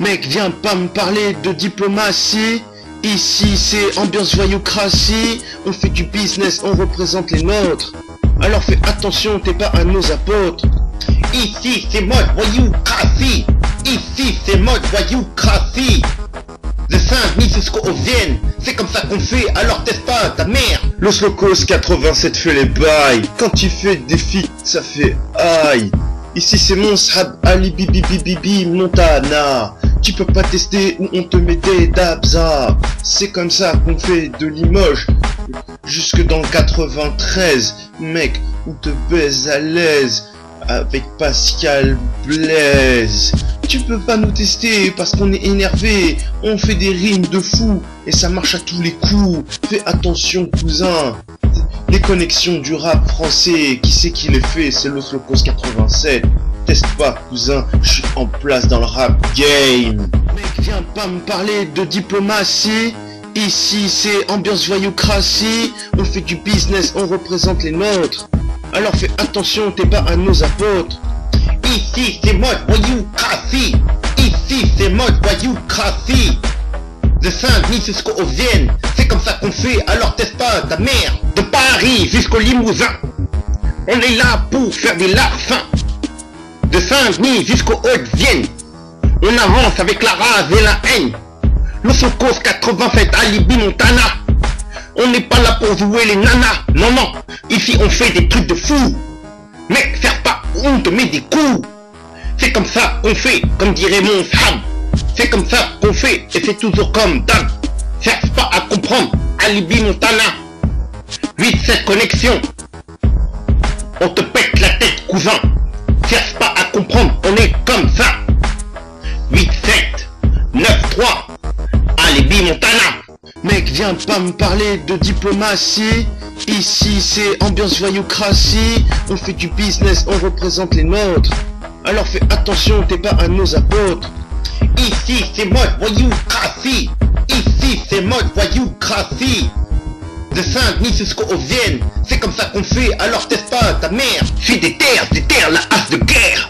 Mec, viens pas me parler de diplomatie. Ici, c'est ambiance voyoucratie. On fait du business, on représente les nôtres. Alors fais attention, t'es pas un de nos apôtres. Ici, c'est mode voyoucratie. Ici, c'est mode voyoucratie. De Saint-Denis jusqu'au Vienne, c'est comme ça qu'on fait, alors teste pas ta mère. Los Locos 87 fait les bails. Quand il fait des feats, ça fait aïe. Ici c'est mon Shab Ali Bibi Bibi Montana. Tu peux pas tester ou on te met des dabza. C'est comme ça qu'on fait de Limoges jusque dans le 93. Mec, on te baise à l'aise avec Pascal Blaise. Tu peux pas nous tester parce qu'on est énervé. On fait des rimes de fou et ça marche à tous les coups. Fais attention cousin. Les connexions du rap français, qui c'est qui les fait? C'est Los Locos 87. Teste pas cousin, je suis en place dans le rap game. Mec, viens pas me parler de diplomatie. Ici c'est ambiance voyoucratie. On fait du business, on représente les nôtres. Alors fais attention, t'es pas un de nos apôtres. Ici c'est mode voyoucratie. Ici c'est mode voyoucratie. De Saint-Denis jusqu'au Vienne, c'est comme ça qu'on fait, alors teste pas ta mère. De Paris jusqu'au Limousin, on est là pour faire des larcins. De Saint-Denis jusqu'au Haute-Vienne, on avance avec la rage et la haine. Los Locos 87 Alibi Montana, on n'est pas là pour jouer les nanas. Non, non, ici on fait des trucs de fou. Mec, faire pas, on te met des coups. C'est comme ça qu'on fait, comme dirait mon Shab. C'est comme ça qu'on fait, et c'est toujours comme d'hab. Cherche pas à comprendre, Alibi Montana. 8-7 connexion, on te pète la tête cousin. Cherche pas à comprendre, on est comme ça. 8-7, 9-3, Alibi Montana. Mec, viens pas me parler de diplomatie. Ici c'est ambiance voyoucratie. On fait du business, on représente les nôtres. Alors fais attention, t'es pas un de nos apôtres. Ici c'est mode voyoucratie. Ici c'est mode voyoucratie. De Saint-Denis jusqu'au Vienne, c'est comme ça qu'on fait, alors teste pas ta mère. Suis des terres, la hache de guerre.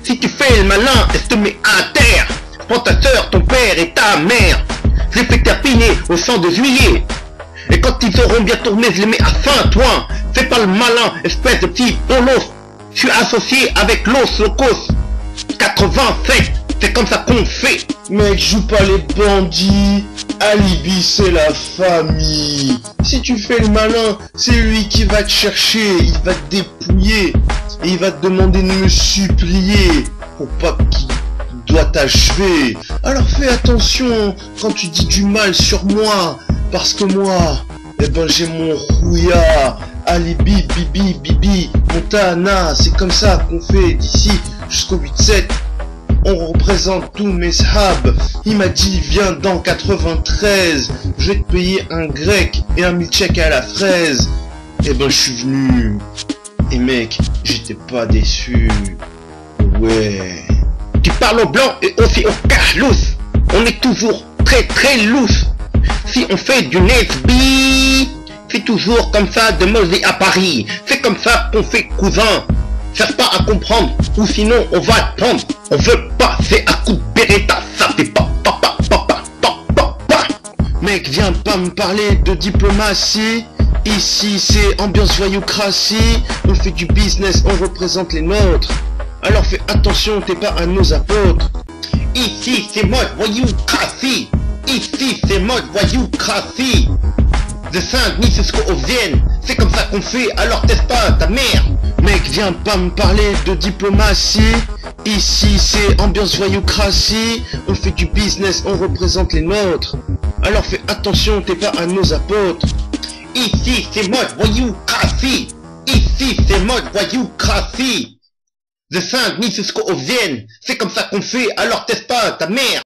Si tu fais le malin, elle te met à terre. Prends ta soeur, ton père et ta mère. Je les fais terpiner au 100 de juillet. Et quand ils auront bien tourné, je les mets à fin, toi. Fais pas le malin, espèce de petit bolos. Je suis associé avec Los Locos 87. C'est comme ça qu'on fait. Mec, joue pas les bandits. Alibi, c'est la famille. Si tu fais le malin, c'est lui qui va te chercher. Il va te dépouiller. Et il va te demander de me supplier. Pour pas qu'il doit t'achever. Alors fais attention quand tu dis du mal sur moi. Parce que moi, eh ben j'ai mon rouillard. Alibi, Bibi, Montana. C'est comme ça qu'on fait d'ici jusqu'au 8-7. On représente tous mes Shab. Il m'a dit viens dans 93. Je vais te payer un grec et un milkshake à la fraise. Et ben je suis venu. Et mec, j'étais pas déçu. Ouais. Tu parles au blanc et aussi au Carlos. On est toujours très lousse. Si on fait du Nesby, c'est toujours comme ça de Mosée à Paris. C'est comme ça qu'on fait cousin. Cherche pas à comprendre, ou sinon on va te prendre. On veut pas, c'est à coup de Beretta, ça fait pas. Mec, viens pas me parler de diplomatie. Ici c'est ambiance voyoucratie. On fait du business, on représente les nôtres. Alors fais attention, t'es pas un de nos apôtres. Ici c'est mode voyoucratie. Ici c'est mode voyoucratie. De Saint-Denis jusqu'au Vienne, c'est comme ça qu'on fait, alors teste pas ta mère. Mec, viens pas me parler de diplomatie. Ici c'est ambiance voyoucratie. On fait du business, on représente les nôtres. Alors fais attention, t'es pas un de nos apôtres. Ici c'est mode voyoucratie. Ici c'est mode voyoucratie. De Saint-Denis jusqu'au Vienne, c'est comme ça qu'on fait, alors teste pas ta mère.